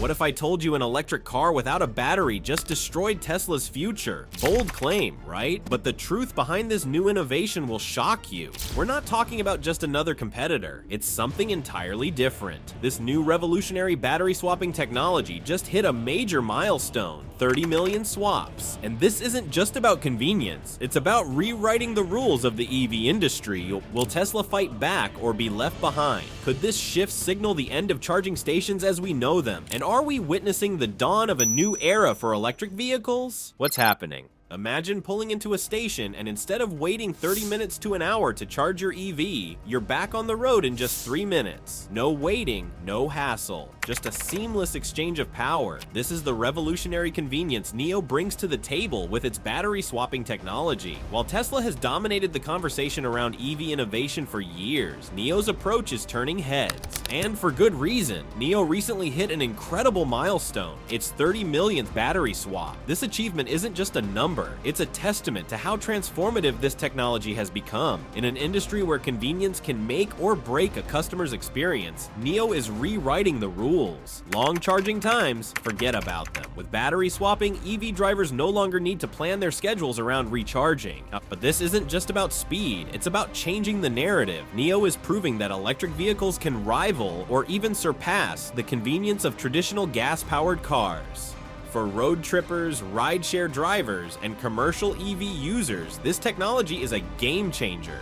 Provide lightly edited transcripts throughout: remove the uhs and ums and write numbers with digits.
What if I told you an electric car without a battery just destroyed Tesla's future? Bold claim, right? But the truth behind this new innovation will shock you. We're not talking about just another competitor. It's something entirely different. This new revolutionary battery swapping technology just hit a major milestone: 30 million swaps. And this isn't just about convenience. It's about rewriting the rules of the EV industry. Will Tesla fight back or be left behind? Could this shift signal the end of charging stations as we know them? And are we witnessing the dawn of a new era for electric vehicles? What's happening? Imagine pulling into a station and instead of waiting 30 minutes to an hour to charge your EV, you're back on the road in just 3 minutes. No waiting, no hassle, just a seamless exchange of power. This is the revolutionary convenience NIO brings to the table with its battery swapping technology. While Tesla has dominated the conversation around EV innovation for years, NIO's approach is turning heads. And for good reason. NIO recently hit an incredible milestone: its 30 millionth battery swap. This achievement isn't just a number. It's a testament to how transformative this technology has become. In an industry where convenience can make or break a customer's experience, NIO is rewriting the rules. Long charging times, forget about them. With battery swapping, EV drivers no longer need to plan their schedules around recharging. But this isn't just about speed, it's about changing the narrative. NIO is proving that electric vehicles can rival or even surpass the convenience of traditional gas-powered cars. For road trippers, rideshare drivers, and commercial EV users, this technology is a game changer.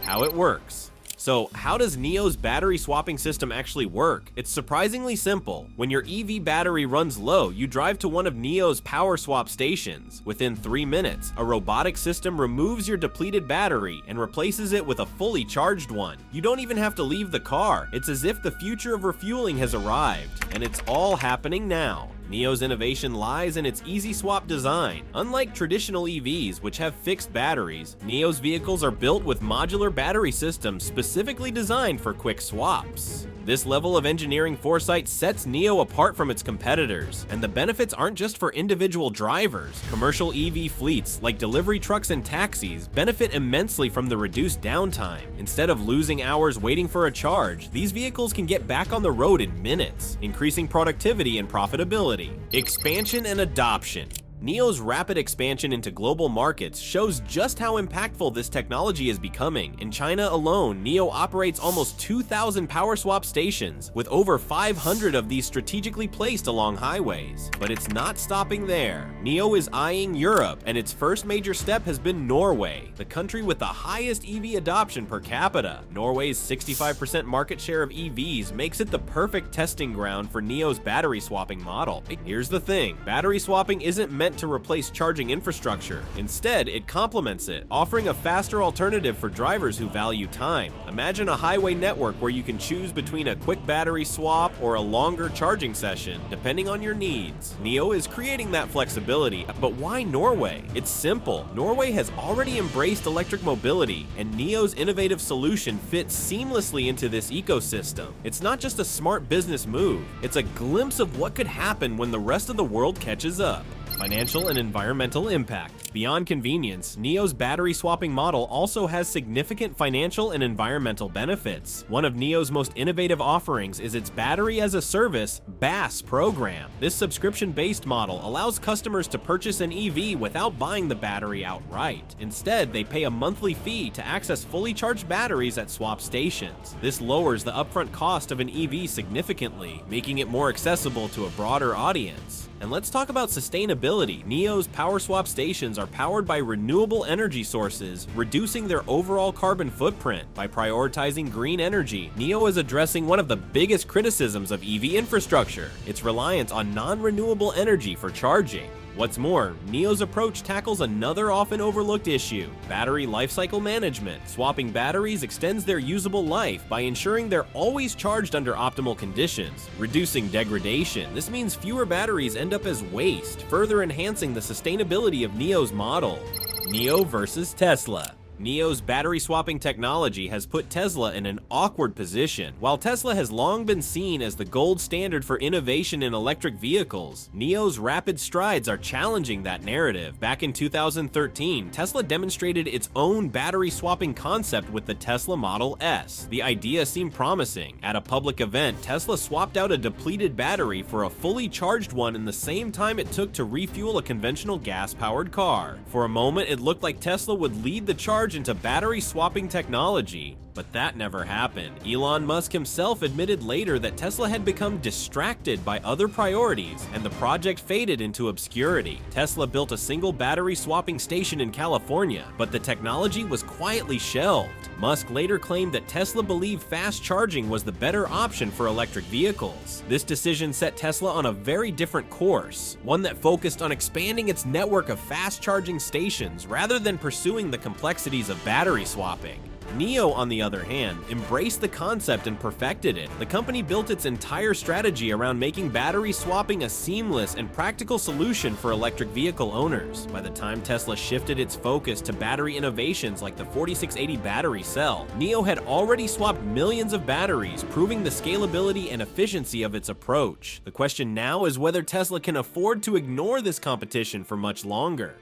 How it works. So how does NIO's battery swapping system actually work? It's surprisingly simple. When your EV battery runs low, you drive to one of NIO's power swap stations. Within 3 minutes, a robotic system removes your depleted battery and replaces it with a fully charged one. You don't even have to leave the car. It's as if the future of refueling has arrived, and it's all happening now. NIO's innovation lies in its easy swap design. Unlike traditional EVs, which have fixed batteries, NIO's vehicles are built with modular battery systems specifically designed for quick swaps. This level of engineering foresight sets NIO apart from its competitors, and the benefits aren't just for individual drivers. Commercial EV fleets, like delivery trucks and taxis, benefit immensely from the reduced downtime. Instead of losing hours waiting for a charge, these vehicles can get back on the road in minutes, increasing productivity and profitability. Expansion and adoption. NIO's rapid expansion into global markets shows just how impactful this technology is becoming. In China alone, NIO operates almost 2,000 power swap stations, with over 500 of these strategically placed along highways. But it's not stopping there. NIO is eyeing Europe, and its first major step has been Norway, the country with the highest EV adoption per capita. Norway's 65% market share of EVs makes it the perfect testing ground for NIO's battery swapping model. Here's the thing, battery swapping isn't meant to replace charging infrastructure. Instead, it complements it, offering a faster alternative for drivers who value time. Imagine a highway network where you can choose between a quick battery swap or a longer charging session, depending on your needs. NIO is creating that flexibility, but why Norway? It's simple. Norway has already embraced electric mobility, and NIO's innovative solution fits seamlessly into this ecosystem. It's not just a smart business move, it's a glimpse of what could happen when the rest of the world catches up. Financial and environmental impact. Beyond convenience, NIO's battery swapping model also has significant financial and environmental benefits. One of NIO's most innovative offerings is its Battery as a Service (BaaS) program. This subscription-based model allows customers to purchase an EV without buying the battery outright. Instead, they pay a monthly fee to access fully charged batteries at swap stations. This lowers the upfront cost of an EV significantly, making it more accessible to a broader audience. And let's talk about sustainability. NIO's power swap stations are powered by renewable energy sources, reducing their overall carbon footprint. By prioritizing green energy, NIO is addressing one of the biggest criticisms of EV infrastructure: its reliance on non-renewable energy for charging. What's more, NIO's approach tackles another often overlooked issue: battery lifecycle management. Swapping batteries extends their usable life by ensuring they're always charged under optimal conditions, reducing degradation. This means fewer batteries end up as waste, further enhancing the sustainability of NIO's model. NIO versus Tesla. NIO's battery swapping technology has put Tesla in an awkward position. While Tesla has long been seen as the gold standard for innovation in electric vehicles, NIO's rapid strides are challenging that narrative. Back in 2013, Tesla demonstrated its own battery swapping concept with the Tesla Model S. The idea seemed promising. At a public event, Tesla swapped out a depleted battery for a fully charged one in the same time it took to refuel a conventional gas-powered car. For a moment, it looked like Tesla would lead the charge into battery swapping technology, but that never happened. Elon Musk himself admitted later that Tesla had become distracted by other priorities and the project faded into obscurity. Tesla built a single battery swapping station in California, but the technology was quietly shelved. Musk later claimed that Tesla believed fast charging was the better option for electric vehicles. This decision set Tesla on a very different course, one that focused on expanding its network of fast charging stations rather than pursuing the complexities of battery swapping. NIO, on the other hand, embraced the concept and perfected it. The company built its entire strategy around making battery swapping a seamless and practical solution for electric vehicle owners. By the time Tesla shifted its focus to battery innovations like the 4680 battery cell, NIO had already swapped millions of batteries, proving the scalability and efficiency of its approach. The question now is whether Tesla can afford to ignore this competition for much longer.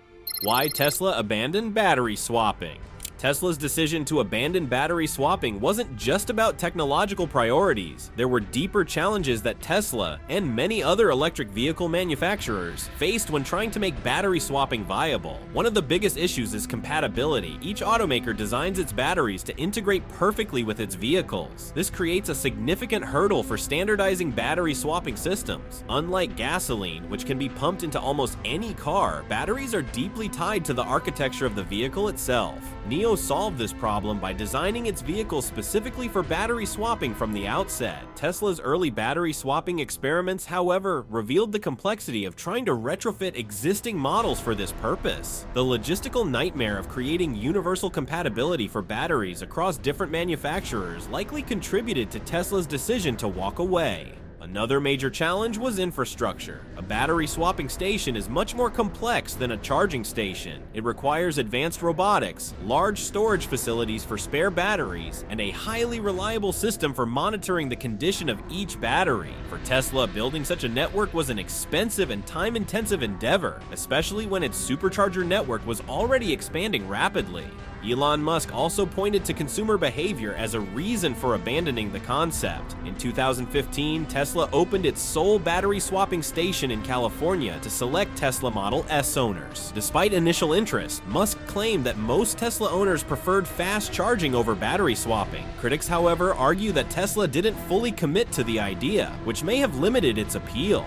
Why Tesla abandoned battery swapping? Tesla's decision to abandon battery swapping wasn't just about technological priorities. There were deeper challenges that Tesla and many other electric vehicle manufacturers faced when trying to make battery swapping viable. One of the biggest issues is compatibility. Each automaker designs its batteries to integrate perfectly with its vehicles. This creates a significant hurdle for standardizing battery swapping systems. Unlike gasoline, which can be pumped into almost any car, batteries are deeply tied to the architecture of the vehicle itself. NIO solved this problem by designing its vehicles specifically for battery swapping from the outset. Tesla's early battery swapping experiments, however, revealed the complexity of trying to retrofit existing models for this purpose. The logistical nightmare of creating universal compatibility for batteries across different manufacturers likely contributed to Tesla's decision to walk away. Another major challenge was infrastructure. A battery swapping station is much more complex than a charging station. It requires advanced robotics, large storage facilities for spare batteries, and a highly reliable system for monitoring the condition of each battery. For Tesla, building such a network was an expensive and time-intensive endeavor, especially when its supercharger network was already expanding rapidly. Elon Musk also pointed to consumer behavior as a reason for abandoning the concept. In 2015, Tesla opened its sole battery swapping station in California to select Tesla Model S owners. Despite initial interest, Musk claimed that most Tesla owners preferred fast charging over battery swapping. Critics, however, argue that Tesla didn't fully commit to the idea, which may have limited its appeal.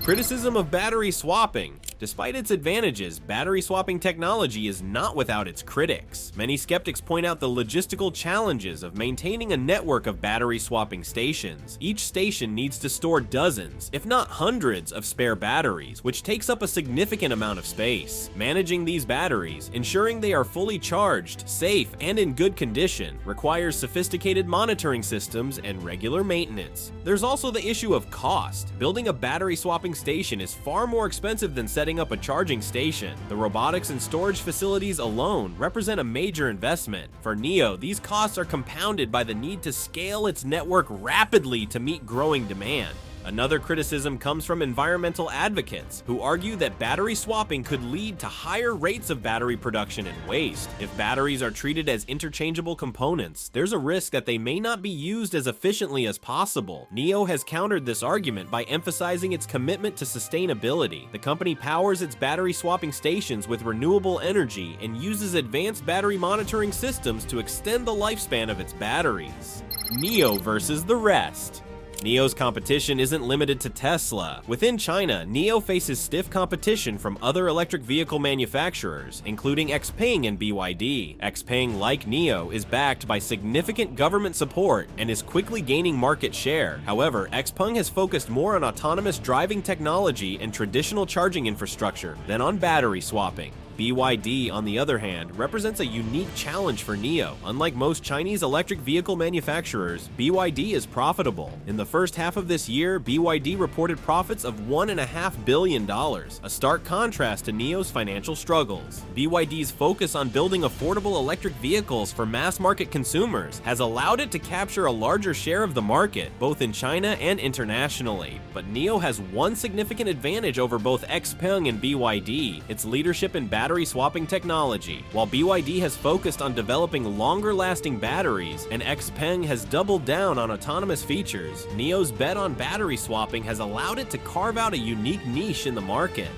Criticism of battery swapping. Despite its advantages, battery swapping technology is not without its critics. Many skeptics point out the logistical challenges of maintaining a network of battery swapping stations. Each station needs to store dozens, if not hundreds, of spare batteries, which takes up a significant amount of space. Managing these batteries, ensuring they are fully charged, safe, and in good condition, requires sophisticated monitoring systems and regular maintenance. There's also the issue of cost. Building a battery swapping station is far more expensive than setting up a charging station. The robotics and storage facilities alone represent a major investment. For NIO, these costs are compounded by the need to scale its network rapidly to meet growing demand. Another criticism comes from environmental advocates, who argue that battery swapping could lead to higher rates of battery production and waste. If batteries are treated as interchangeable components, there's a risk that they may not be used as efficiently as possible. NIO has countered this argument by emphasizing its commitment to sustainability. The company powers its battery swapping stations with renewable energy and uses advanced battery monitoring systems to extend the lifespan of its batteries. NIO versus the rest. NIO's competition isn't limited to Tesla. Within China, NIO faces stiff competition from other electric vehicle manufacturers, including XPeng and BYD. XPeng, like NIO, is backed by significant government support and is quickly gaining market share. However, XPeng has focused more on autonomous driving technology and traditional charging infrastructure than on battery swapping. BYD, on the other hand, represents a unique challenge for NIO. Unlike most Chinese electric vehicle manufacturers, BYD is profitable. In the first half of this year, BYD reported profits of $1.5 billion, a stark contrast to NIO's financial struggles. BYD's focus on building affordable electric vehicles for mass-market consumers has allowed it to capture a larger share of the market, both in China and internationally. But NIO has one significant advantage over both XPeng and BYD: its leadership in battery swapping technology. While BYD has focused on developing longer-lasting batteries and XPeng has doubled down on autonomous features, NIO's bet on battery swapping has allowed it to carve out a unique niche in the market.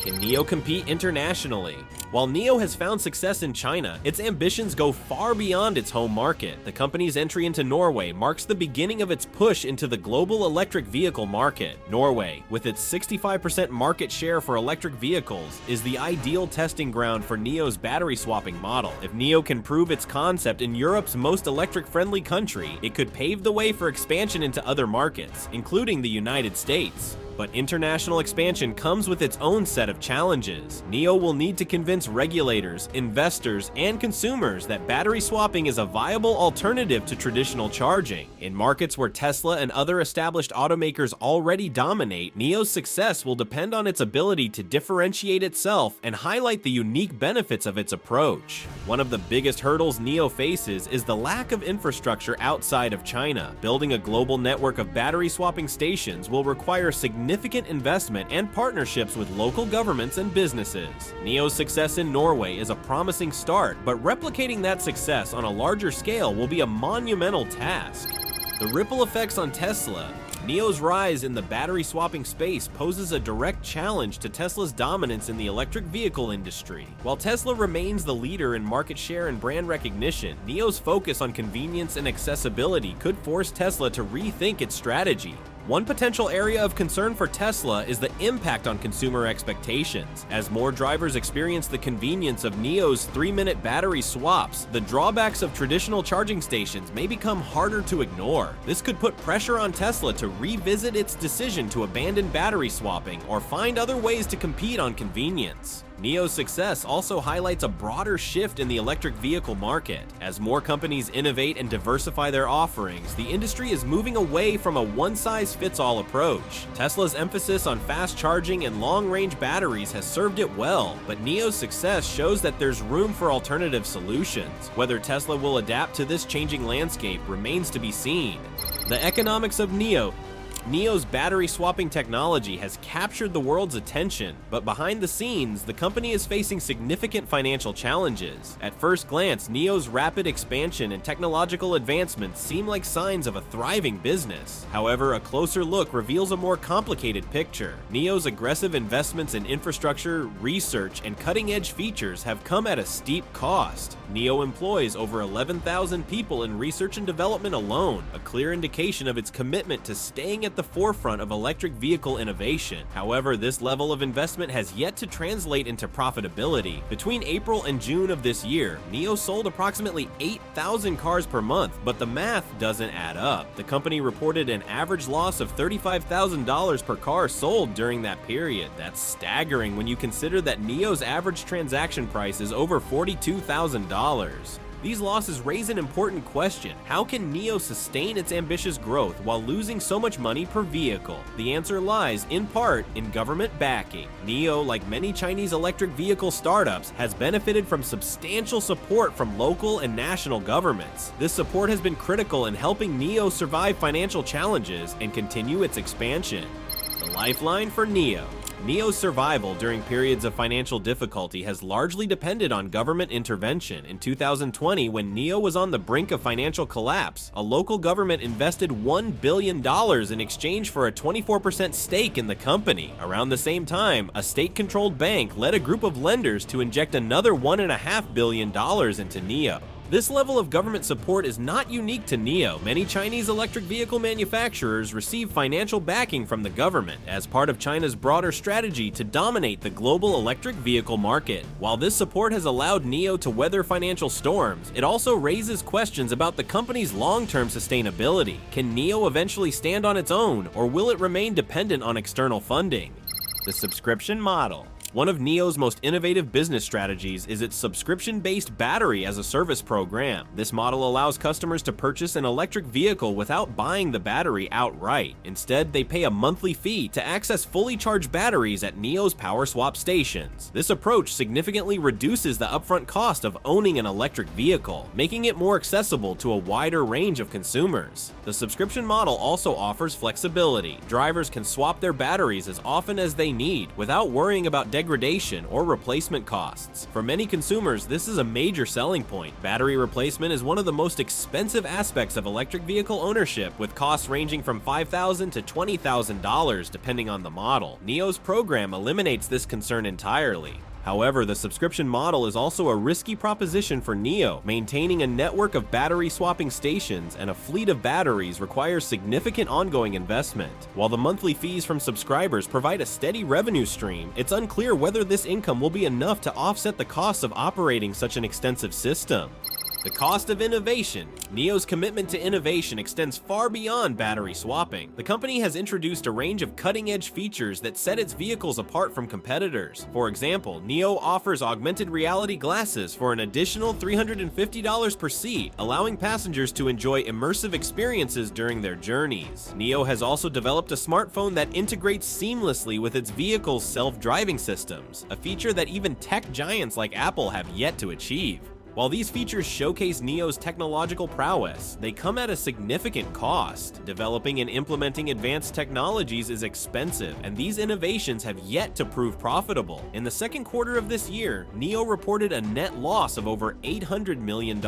Can NIO compete internationally? While NIO has found success in China, its ambitions go far beyond its home market. The company's entry into Norway marks the beginning of its push into the global electric vehicle market. Norway, with its 65% market share for electric vehicles, is the ideal testing ground for NIO's battery swapping model. If NIO can prove its concept in Europe's most electric-friendly country, it could pave the way for expansion into other markets, including the United States. But international expansion comes with its own set of challenges. NIO will need to convince regulators, investors, and consumers that battery swapping is a viable alternative to traditional charging. In markets where Tesla and other established automakers already dominate, NIO's success will depend on its ability to differentiate itself and highlight the unique benefits of its approach. One of the biggest hurdles NIO faces is the lack of infrastructure outside of China. Building a global network of battery swapping stations will require significant investment and partnerships with local governments and businesses. NIO's success in Norway is a promising start, but replicating that success on a larger scale will be a monumental task. The ripple effects on Tesla. NIO's rise in the battery swapping space poses a direct challenge to Tesla's dominance in the electric vehicle industry. While Tesla remains the leader in market share and brand recognition, NIO's focus on convenience and accessibility could force Tesla to rethink its strategy. One potential area of concern for Tesla is the impact on consumer expectations. As more drivers experience the convenience of NIO's 3-minute battery swaps, the drawbacks of traditional charging stations may become harder to ignore. This could put pressure on Tesla to revisit its decision to abandon battery swapping or find other ways to compete on convenience. NIO's success also highlights a broader shift in the electric vehicle market. As more companies innovate and diversify their offerings, the industry is moving away from a one-size-fits-all approach. Tesla's emphasis on fast charging and long-range batteries has served it well, but NIO's success shows that there's room for alternative solutions. Whether Tesla will adapt to this changing landscape remains to be seen. The economics of NIO's battery swapping technology has captured the world's attention, but behind the scenes, the company is facing significant financial challenges. At first glance, NIO's rapid expansion and technological advancements seem like signs of a thriving business. However, a closer look reveals a more complicated picture. NIO's aggressive investments in infrastructure, research, and cutting-edge features have come at a steep cost. NIO employs over 11,000 people in research and development alone, a clear indication of its commitment to staying at the forefront of electric vehicle innovation. However, this level of investment has yet to translate into profitability. Between April and June of this year, NIO sold approximately 8,000 cars per month, but the math doesn't add up. The company reported an average loss of $35,000 per car sold during that period. That's staggering when you consider that NIO's average transaction price is over $42,000. These losses raise an important question. How can NIO sustain its ambitious growth while losing so much money per vehicle? The answer lies, in part, in government backing. NIO, like many Chinese electric vehicle startups, has benefited from substantial support from local and national governments. This support has been critical in helping NIO survive financial challenges and continue its expansion. The lifeline for NIO. NIO's survival during periods of financial difficulty has largely depended on government intervention. In 2020, when NIO was on the brink of financial collapse, a local government invested $1 billion in exchange for a 24% stake in the company. Around the same time, a state-controlled bank led a group of lenders to inject another $1.5 billion into NIO. This level of government support is not unique to NIO. Many Chinese electric vehicle manufacturers receive financial backing from the government as part of China's broader strategy to dominate the global electric vehicle market. While this support has allowed NIO to weather financial storms, it also raises questions about the company's long-term sustainability. Can NIO eventually stand on its own, or will it remain dependent on external funding? The subscription model. One of NIO's most innovative business strategies is its subscription-based battery-as-a-service program. This model allows customers to purchase an electric vehicle without buying the battery outright. Instead, they pay a monthly fee to access fully charged batteries at NIO's power swap stations. This approach significantly reduces the upfront cost of owning an electric vehicle, making it more accessible to a wider range of consumers. The subscription model also offers flexibility. Drivers can swap their batteries as often as they need without worrying about degradation or replacement costs. For many consumers, this is a major selling point. Battery replacement is one of the most expensive aspects of electric vehicle ownership, with costs ranging from $5,000 to $20,000 depending on the model. NIO's program eliminates this concern entirely. However, the subscription model is also a risky proposition for NIO. Maintaining a network of battery swapping stations and a fleet of batteries requires significant ongoing investment. While the monthly fees from subscribers provide a steady revenue stream, it's unclear whether this income will be enough to offset the costs of operating such an extensive system. The cost of innovation. NIO's commitment to innovation extends far beyond battery swapping. The company has introduced a range of cutting-edge features that set its vehicles apart from competitors. For example, NIO offers augmented reality glasses for an additional $350 per seat, allowing passengers to enjoy immersive experiences during their journeys. NIO has also developed a smartphone that integrates seamlessly with its vehicle's self-driving systems, a feature that even tech giants like Apple have yet to achieve. While these features showcase NIO's technological prowess, they come at a significant cost. Developing and implementing advanced technologies is expensive, and these innovations have yet to prove profitable. In the second quarter of this year, NIO reported a net loss of over $800 million.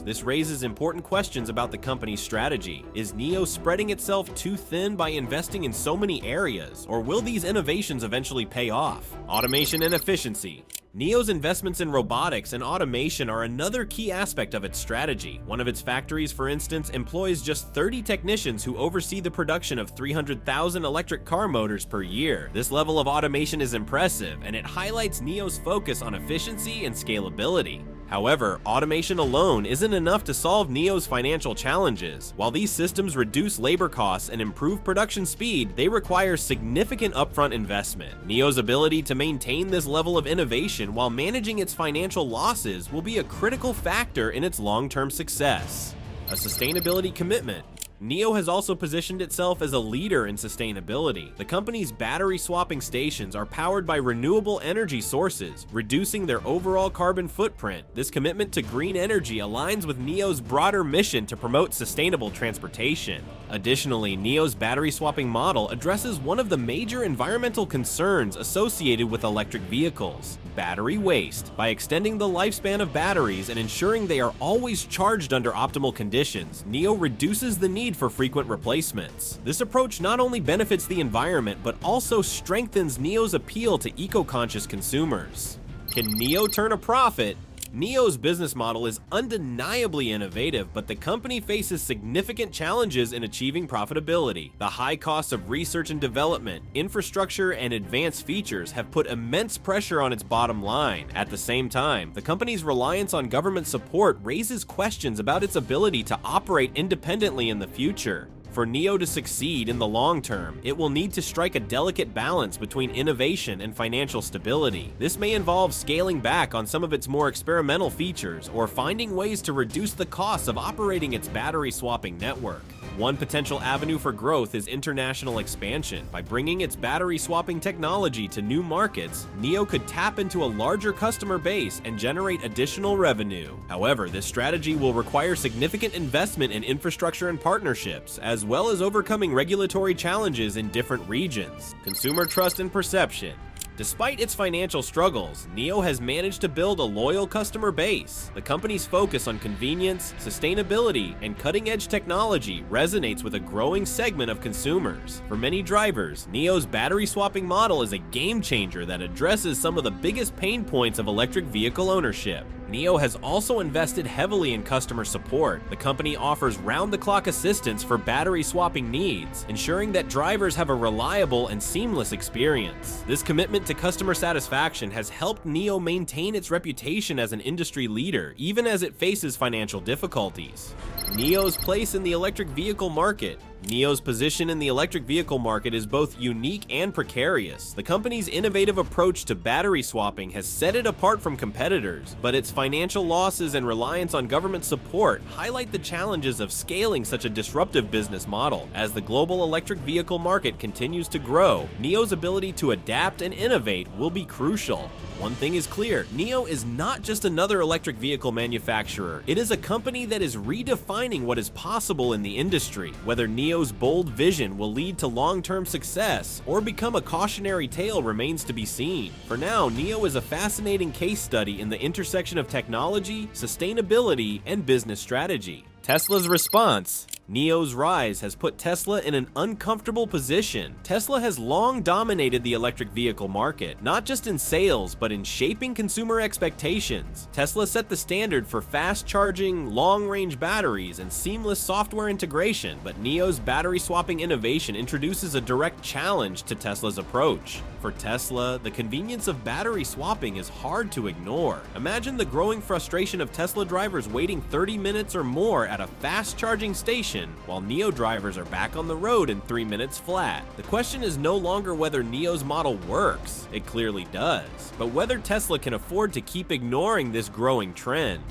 This raises important questions about the company's strategy. Is NIO spreading itself too thin by investing in so many areas, or will these innovations eventually pay off? Automation and efficiency. NIO's investments in robotics and automation are another key aspect of its strategy. One of its factories, for instance, employs just 30 technicians who oversee the production of 300,000 electric car motors per year. This level of automation is impressive, and it highlights NIO's focus on efficiency and scalability. However, automation alone isn't enough to solve NIO's financial challenges. While these systems reduce labor costs and improve production speed, they require significant upfront investment. NIO's ability to maintain this level of innovation while managing its financial losses will be a critical factor in its long-term success. A sustainability commitment. NIO has also positioned itself as a leader in sustainability. The company's battery swapping stations are powered by renewable energy sources, reducing their overall carbon footprint. This commitment to green energy aligns with NIO's broader mission to promote sustainable transportation. Additionally, NIO's battery swapping model addresses one of the major environmental concerns associated with electric vehicles: battery waste. By extending the lifespan of batteries and ensuring they are always charged under optimal conditions, NIO reduces the need for frequent replacements. This approach not only benefits the environment, but also strengthens NIO's appeal to eco-conscious consumers. Can NIO turn a profit? NIO's business model is undeniably innovative, but the company faces significant challenges in achieving profitability. The high costs of research and development, infrastructure, and advanced features have put immense pressure on its bottom line. At the same time, the company's reliance on government support raises questions about its ability to operate independently in the future. For NIO to succeed in the long term, it will need to strike a delicate balance between innovation and financial stability. This may involve scaling back on some of its more experimental features or finding ways to reduce the costs of operating its battery swapping network. One potential avenue for growth is international expansion. By bringing its battery swapping technology to new markets, NIO could tap into a larger customer base and generate additional revenue. However, this strategy will require significant investment in infrastructure and partnerships, as well as overcoming regulatory challenges in different regions. Consumer trust and perception. Despite its financial struggles, NIO has managed to build a loyal customer base. The company's focus on convenience, sustainability, and cutting-edge technology resonates with a growing segment of consumers. For many drivers, NIO's battery swapping model is a game changer that addresses some of the biggest pain points of electric vehicle ownership. NIO has also invested heavily in customer support. The company offers round-the-clock assistance for battery swapping needs, ensuring that drivers have a reliable and seamless experience. This commitment to customer satisfaction has helped NIO maintain its reputation as an industry leader, even as it faces financial difficulties. NIO's place in the electric vehicle market. NIO's position in the electric vehicle market is both unique and precarious. The company's innovative approach to battery swapping has set it apart from competitors, but its financial losses and reliance on government support highlight the challenges of scaling such a disruptive business model. As the global electric vehicle market continues to grow, NIO's ability to adapt and innovate will be crucial. One thing is clear, NIO is not just another electric vehicle manufacturer. It is a company that is redefining what is possible in the industry. Whether NIO's bold vision will lead to long-term success or become a cautionary tale remains to be seen. For now, NIO is a fascinating case study in the intersection of technology, sustainability, and business strategy. Tesla's response. NIO's rise has put Tesla in an uncomfortable position. Tesla has long dominated the electric vehicle market, not just in sales, but in shaping consumer expectations. Tesla set the standard for fast charging, long-range batteries, and seamless software integration, but NIO's battery swapping innovation introduces a direct challenge to Tesla's approach. For Tesla, the convenience of battery swapping is hard to ignore. Imagine the growing frustration of Tesla drivers waiting 30 minutes or more at a fast-charging station, while NIO drivers are back on the road in 3 minutes flat. The question is no longer whether NIO's model works, it clearly does, but whether Tesla can afford to keep ignoring this growing trend.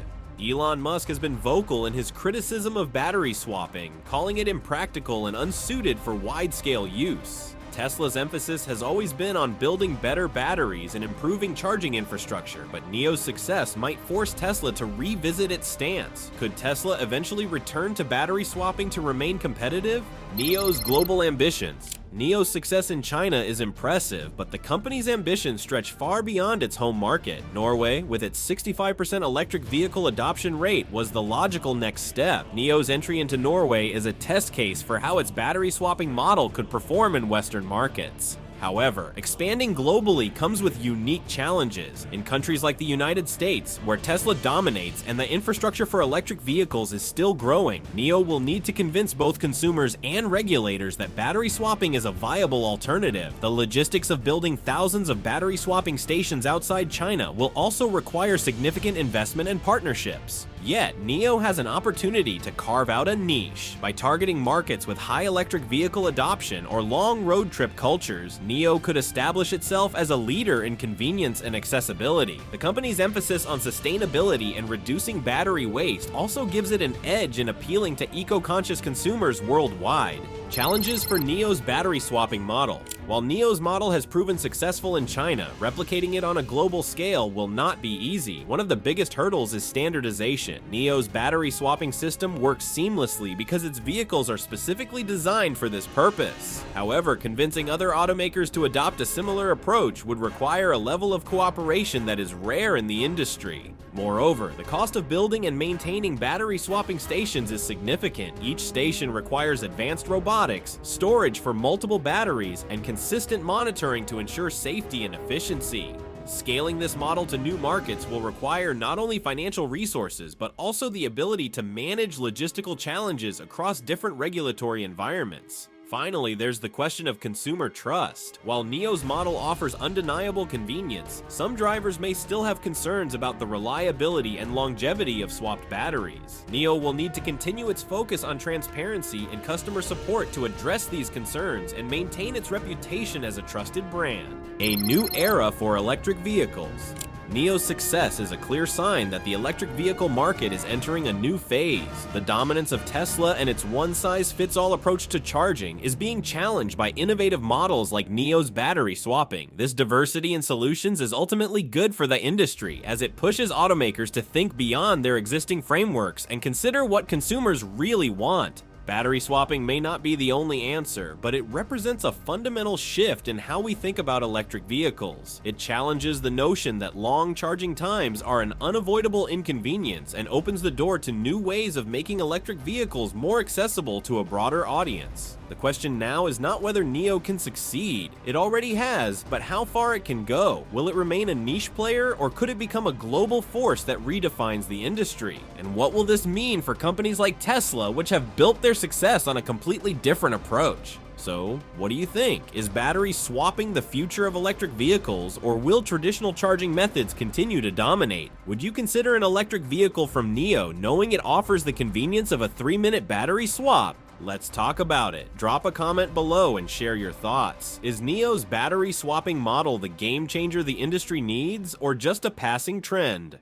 Elon Musk has been vocal in his criticism of battery swapping, calling it impractical and unsuited for wide-scale use. Tesla's emphasis has always been on building better batteries and improving charging infrastructure, but NIO's success might force Tesla to revisit its stance. Could Tesla eventually return to battery swapping to remain competitive? NIO's global ambitions. NIO's success in China is impressive, but the company's ambitions stretch far beyond its home market. Norway, with its 65% electric vehicle adoption rate, was the logical next step. NIO's entry into Norway is a test case for how its battery swapping model could perform in Western markets. However, expanding globally comes with unique challenges. In countries like the United States, where Tesla dominates and the infrastructure for electric vehicles is still growing, NIO will need to convince both consumers and regulators that battery swapping is a viable alternative. The logistics of building thousands of battery swapping stations outside China will also require significant investment and partnerships. Yet, NIO has an opportunity to carve out a niche. By targeting markets with high electric vehicle adoption or long road trip cultures, NIO could establish itself as a leader in convenience and accessibility. The company's emphasis on sustainability and reducing battery waste also gives it an edge in appealing to eco-conscious consumers worldwide. Challenges for NIO's battery swapping model. While NIO's model has proven successful in China, replicating it on a global scale will not be easy. One of the biggest hurdles is standardization. NIO's battery swapping system works seamlessly because its vehicles are specifically designed for this purpose. However, convincing other automakers to adopt a similar approach would require a level of cooperation that is rare in the industry. Moreover, the cost of building and maintaining battery swapping stations is significant. Each station requires advanced robotics, storage for multiple batteries, and consistent monitoring to ensure safety and efficiency. Scaling this model to new markets will require not only financial resources, but also the ability to manage logistical challenges across different regulatory environments. Finally, there's the question of consumer trust. While NIO's model offers undeniable convenience, some drivers may still have concerns about the reliability and longevity of swapped batteries. NIO will need to continue its focus on transparency and customer support to address these concerns and maintain its reputation as a trusted brand. A new era for electric vehicles. NIO's success is a clear sign that the electric vehicle market is entering a new phase. The dominance of Tesla and its one-size-fits-all approach to charging is being challenged by innovative models like NIO's battery swapping. This diversity in solutions is ultimately good for the industry, as it pushes automakers to think beyond their existing frameworks and consider what consumers really want. Battery swapping may not be the only answer, but it represents a fundamental shift in how we think about electric vehicles. It challenges the notion that long charging times are an unavoidable inconvenience and opens the door to new ways of making electric vehicles more accessible to a broader audience. The question now is not whether NIO can succeed. It already has, but how far it can go. Will it remain a niche player, or could it become a global force that redefines the industry? And what will this mean for companies like Tesla, which have built their success on a completely different approach? So, what do you think? Is battery swapping the future of electric vehicles, or will traditional charging methods continue to dominate? Would you consider an electric vehicle from NIO knowing it offers the convenience of a 3-minute battery swap? Let's talk about it. Drop a comment below and share your thoughts. Is NIO's battery swapping model the game changer the industry needs, or just a passing trend?